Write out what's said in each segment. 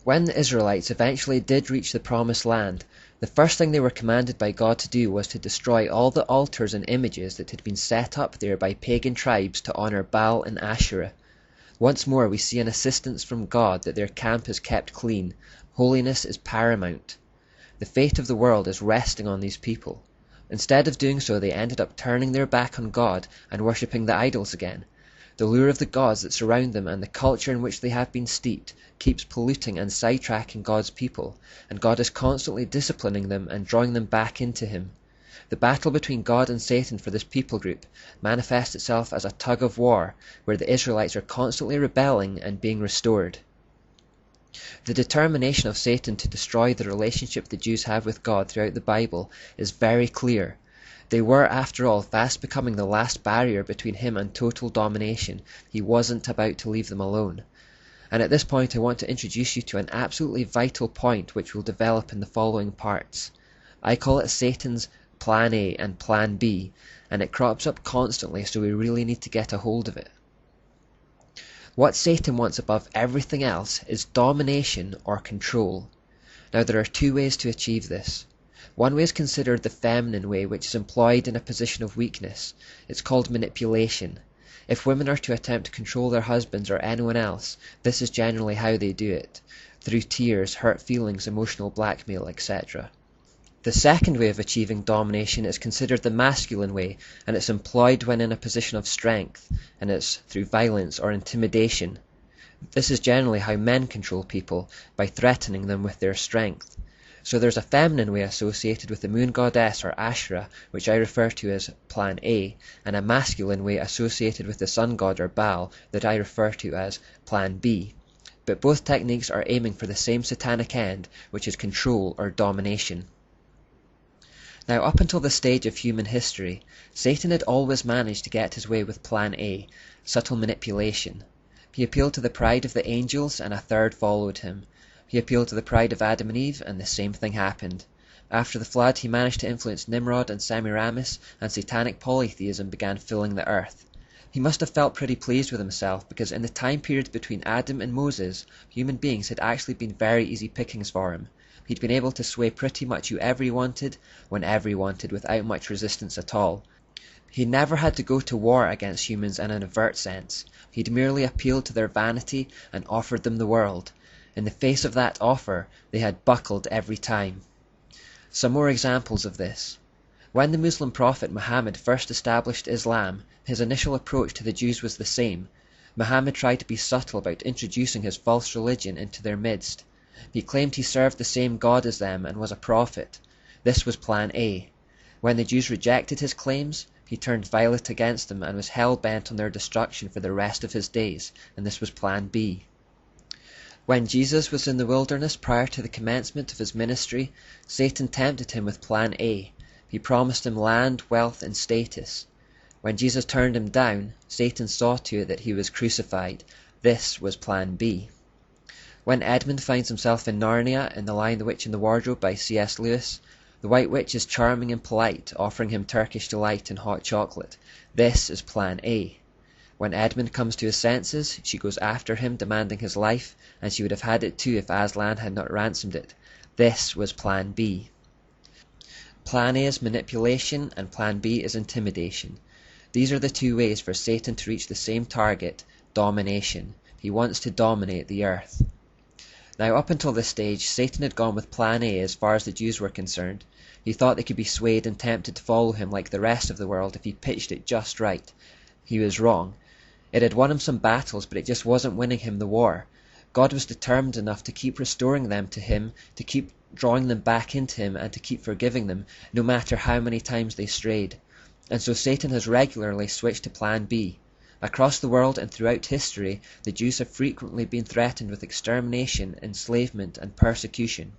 When the Israelites eventually did reach the Promised Land, the first thing they were commanded by God to do was to destroy all the altars and images that had been set up there by pagan tribes to honor Baal and Asherah. Once more we see an assistance from God that their camp is kept clean. Holiness is paramount. The fate of the world is resting on these people. Instead of doing so, they ended up turning their back on God and worshipping the idols again. The lure of the gods that surround them and the culture in which they have been steeped keeps polluting and sidetracking God's people, and God is constantly disciplining them and drawing them back into Him. The battle between God and Satan for this people group manifests itself as a tug of war, where the Israelites are constantly rebelling and being restored. The determination of Satan to destroy the relationship the Jews have with God throughout the Bible is very clear. They were, after all, fast becoming the last barrier between him and total domination. He wasn't about to leave them alone. And at this point I want to introduce you to an absolutely vital point which will develop in the following parts. I call it Satan's Plan A and Plan B, and it crops up constantly, so we really need to get a hold of it. What Satan wants above everything else is domination or control. Now there are two ways to achieve this. One way is considered the feminine way, which is employed in a position of weakness. It's called manipulation. If women are to attempt to control their husbands or anyone else, this is generally how they do it, through tears, hurt feelings, emotional blackmail, etc. The second way of achieving domination is considered the masculine way, and it's employed when in a position of strength, and it's through violence or intimidation. This is generally how men control people, by threatening them with their strength. So there's a feminine way associated with the moon goddess or Asherah, which I refer to as Plan A, and a masculine way associated with the sun god or Baal that I refer to as Plan B. But both techniques are aiming for the same satanic end, which is control or domination. Now, up until this stage of human history, Satan had always managed to get his way with Plan A, subtle manipulation. He appealed to the pride of the angels, and a third followed him. He appealed to the pride of Adam and Eve, and the same thing happened. After the flood, he managed to influence Nimrod and Semiramis, and satanic polytheism began filling the earth. He must have felt pretty pleased with himself, because in the time period between Adam and Moses, human beings had actually been very easy pickings for him. He'd been able to sway pretty much whoever he wanted, whenever he wanted, without much resistance at all. He never had to go to war against humans in an overt sense. He'd merely appealed to their vanity and offered them the world. In the face of that offer, they had buckled every time. Some more examples of this. When the Muslim prophet Muhammad first established Islam, his initial approach to the Jews was the same. Muhammad tried to be subtle about introducing his false religion into their midst. He claimed he served the same God as them and was a prophet. This was Plan A. When the Jews rejected his claims, he turned violent against them and was hell-bent on their destruction for the rest of his days, and this was Plan B. When Jesus was in the wilderness prior to the commencement of his ministry, Satan tempted him with Plan A. He promised him land, wealth, and status. When Jesus turned him down, Satan saw to it that he was crucified. This was Plan B. When Edmund finds himself in Narnia in The Lion, the Witch and the Wardrobe by C.S. Lewis, the White Witch is charming and polite, offering him Turkish delight and hot chocolate. This is Plan A. When Edmund comes to his senses, she goes after him, demanding his life, and she would have had it too if Aslan had not ransomed it. This was Plan B. Plan A is manipulation, and Plan B is intimidation. These are the two ways for Satan to reach the same target, domination. He wants to dominate the earth. Now, up until this stage, Satan had gone with Plan A as far as the Jews were concerned. He thought they could be swayed and tempted to follow him like the rest of the world if he pitched it just right. He was wrong. It had won him some battles, but it just wasn't winning him the war. God was determined enough to keep restoring them to him, to keep drawing them back into him, and to keep forgiving them, no matter how many times they strayed. And so Satan has regularly switched to Plan B. Across the world and throughout history, the Jews have frequently been threatened with extermination, enslavement, and persecution.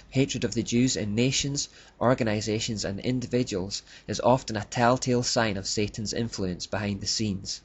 Hatred of the Jews in nations, organizations, and individuals is often a telltale sign of Satan's influence behind the scenes.